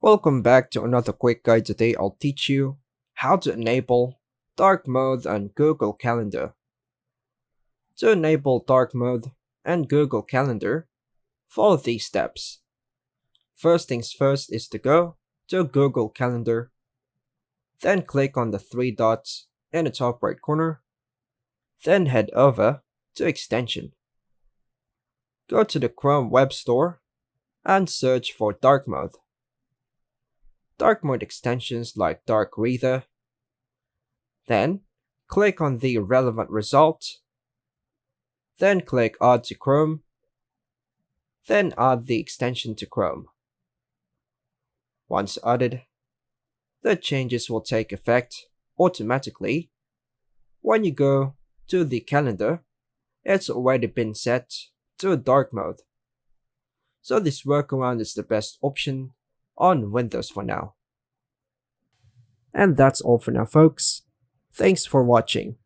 Welcome back to another quick guide. Today I'll teach you how to enable dark mode on Google Calendar. To enable dark mode and Google Calendar, follow these steps. First things first is to go to Google Calendar, then click on the three dots in the top right corner, then head over to Extension. Go to the Chrome Web Store and search for dark mode. Dark mode extensions like Dark Reader. Then, click on the relevant result. Then click Add to Chrome. Then add the extension to Chrome. Once added, the changes will take effect automatically. When you go to the calendar, it's already been set to dark mode. So this workaround is the best option on Windows for now. And that's all for now, folks. Thanks for watching.